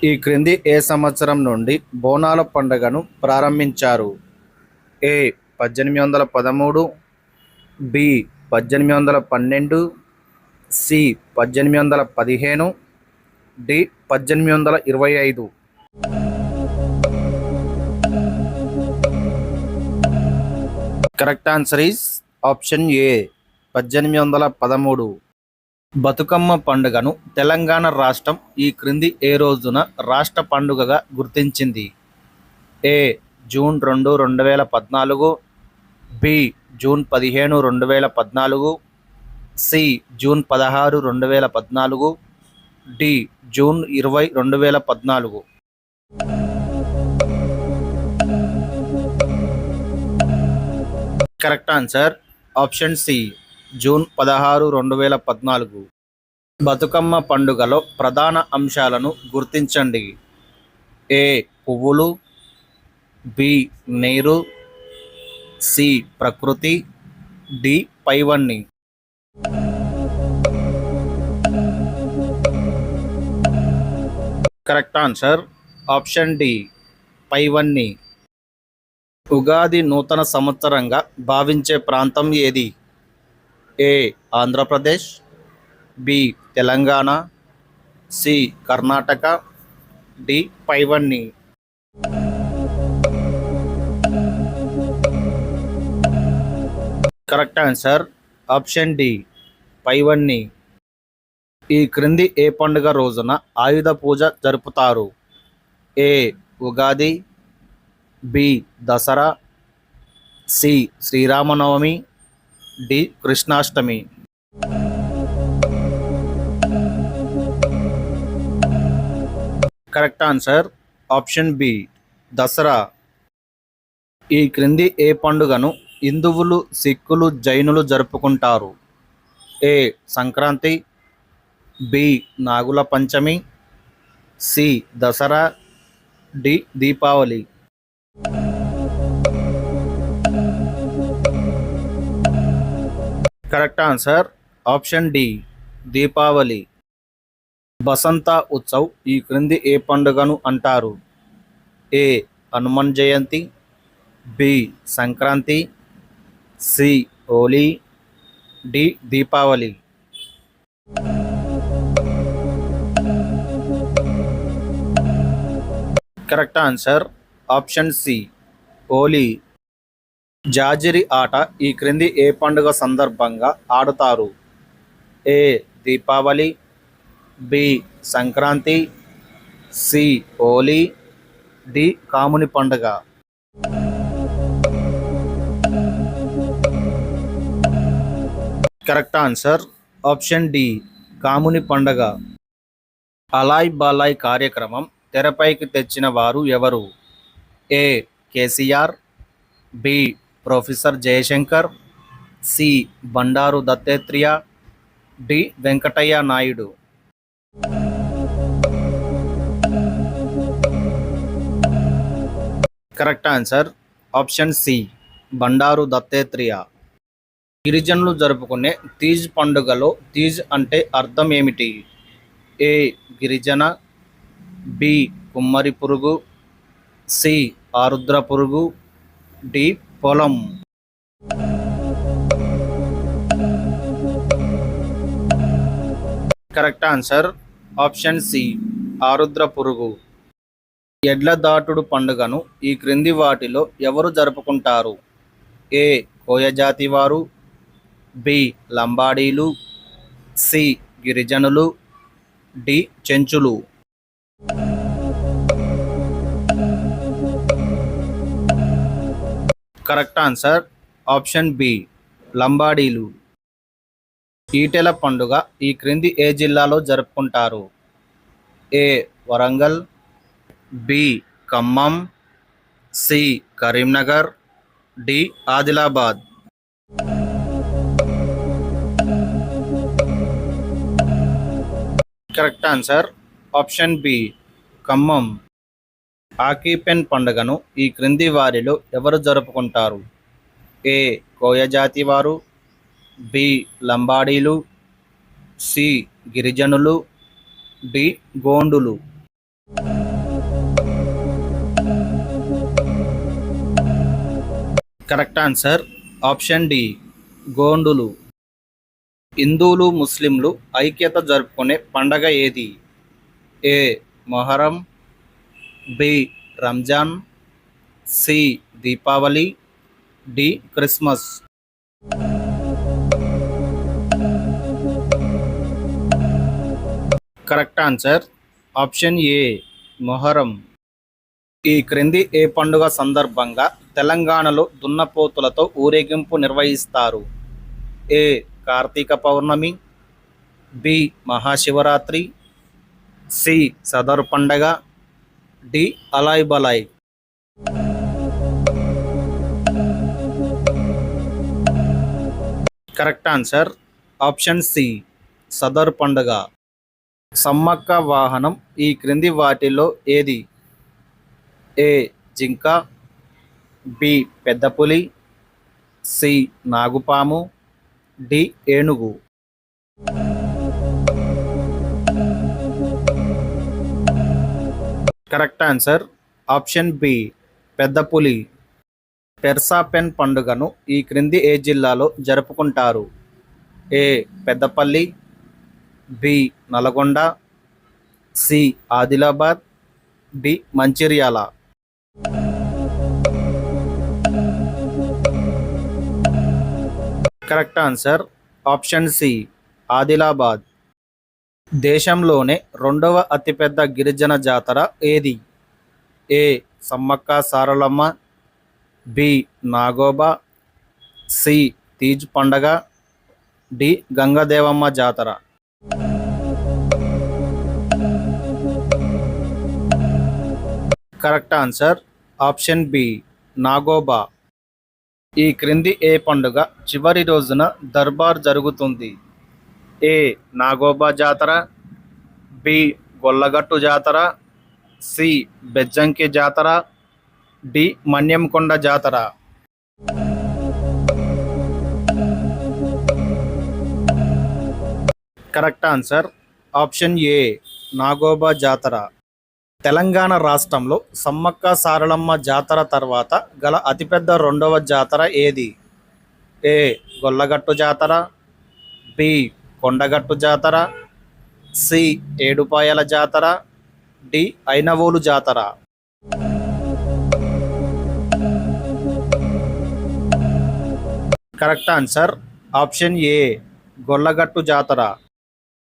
ఈ క్రింది ఏ సంవత్సరం నుండి బోనాల పండుగను ప్రారంభించారు? A 1813, B 1812, C 1815, D 1825. Correct answer is option A 1813. Bathukamma పండుగను తెలంగాణ రాష్ట్రం ఈ క్రింది ఏ రోజున రాష్ట్ర పండుగగా గుర్తించింది? A June 2, 2014, B June 15, 2014, C June 16, 2014, D June 20, 2014. Correct answer option C June 16, 2014. Bathukamma పండుగలో ప్రధాన అంశాలను గుర్తించండి. ఏ పువ్వులు, బి నీరు, సి ప్రకృతి, డి పైవన్నీ. కరెక్ట్ ఆన్సర్ ఆప్షన్ డి పైవన్నీ. ఉగాది నూతన సంవత్సరంగా భావించే ప్రాంతం ఏది? A Andhra Pradesh, B Telangana, C Karnataka, D పైవన్నీ. కరెక్ట్ ఆన్సర్ ఆప్షన్ డి పైవన్నీ. ఈ క్రింది ఏ పండుగ రోజున ఆయుధ పూజ జరుపుతారు? A Ugadi, B Dasara, C Sriramanavami, D Krishnashtami. Correct answer option B Dasara. ఈ క్రింది ఏ పండుగను హిందువులు, సిక్కులు, జైనులు జరుపుకుంటారు? A Sankranti, B Nagula Panchami, C Dasara, D Deepavali. Correct answer option D Deepavali. Basanta Utsav ఈ క్రింది ఏ పండుగను అంటారు? A Hanuman Jayanthi, B Sankranti, C Holi, D Deepavali. Correct answer option C Holi. జాజిరి ఆట ఈ క్రింది ఏ పండుగ సందర్భంగా ఆడుతారు? A Deepavali, B Sankranti, C Holi, D Kamuni పండుగ. Correct answer option D Kamuni పండుగ. అలాయ్ బాలాయ్ కార్యక్రమం తెరపైకి తెచ్చిన వారు ఎవరు? A KCR, B professor Jayashankar, C Bandaru Dattatreya, D Venkataiah Naidu. Correct answer option C Bandaru Dattatreya. గిరిజనులు జరుపుకునే తీజ్ పండుగలో తీజ్ అంటే అర్థం ఏమిటి? ఏ గిరిజన, బి కుమ్మరి పురుగు, సి ఆరుద్ర పురుగు, డి పొలం. కరెక్ట్ ఆన్సర్ ఆప్షన్ సి ఆరుద్ర పురుగు. ఎడ్ల దాటుడు పండుగను ఈ క్రింది వాటిలో ఎవరు జరుపుకుంటారు? ఏ కోయ జాతి వారు, బి లంబాడీలు, సి గిరిజనులు, డి చెంచులు. కరెక్ట్ ఆన్సర్ ఆప్షన్ బి లంబాడీలు. ఈటెల పండుగ ఈ క్రింది ఏ జిల్లాలో జరుపుకుంటారు? A Warangal, B Khammam, C Karimnagar, D Adilabad. Correct answer option B Khammam. Akipen పండుగను ఈ క్రింది వారిలో ఎవరు జరుపుకుంటారు? ఏ కోయ జాతి వారు, బి లంబాడీలు, సి గిరిజనులు, డి గోండులు. కరెక్ట్ ఆన్సర్ ఆప్షన్ డి గోండులు. హిందువులు ముస్లింలు ఐక్యత జరుపుకునే పండగ ఏది? A Muharram, B Ramzan, C Deepavali, D Christmas. Correct answer option A Muharram. ఈ క్రింది ఏ పండుగ సందర్భంగా తెలంగాణలో దున్నపోతులతో ఊరేగింపు నిర్వహిస్తారు? A Karthika Pournami, B Mahashivaratri, C Sadar పండగ, D Alai Balai. Correct answer option C Sadar పండుగ. సమ్మక్క వాహనం ఈ క్రింది వాటిలో ఏది? ఏ జింక, బి పెద్ద పులి, సి నాగుపాము, డి ఏనుగు. కరెక్ట్ ఆన్సర్ ఆప్షన్ బి పెద్ద పులి. పెర్సాపెన్ పండుగను ఈ క్రింది ఏ జిల్లాలో జరుపుకుంటారు? A Peddapalli, B Nalgonda, C Adilabad, D Mancherial. Correct answer option C Adilabad. దేశంలోనే రెండవ అతిపెద్ద గిరిజన జాతర ఏది? A Sammakka Saralamma, B Nagoba, C Teej పండగ, డి గంగదేవమ్మ జాతర. Correct answer option B Nagoba. ఈ క్రింది ఏ పండుగ చివరి రోజున దర్బార్ జరుగుతుంది? ఏ నాగోబా జాతర, బి గొల్లగట్టు జాతర, సి బెజ్జంకి జాతర, డి మన్యంకొండ జాతర. కరెక్ట్ ఆన్సర్ ఆప్షన్ ఏ నాగోబా జాతర. తెలంగాణ రాష్ట్రంలో సమ్మక్క సారలమ్మ జాతర తర్వాత గల అతిపెద్ద రెండవ జాతర ఏది? ఏ గొల్లగట్టు జాతర, బి కొండగట్టు జాతర, సి ఏడుపాయల జాతర, డి ఐనవోలు జాతర. కరెక్ట్ ఆన్సర్ ఆప్షన్ ఏ గొల్లగట్టు జాతర.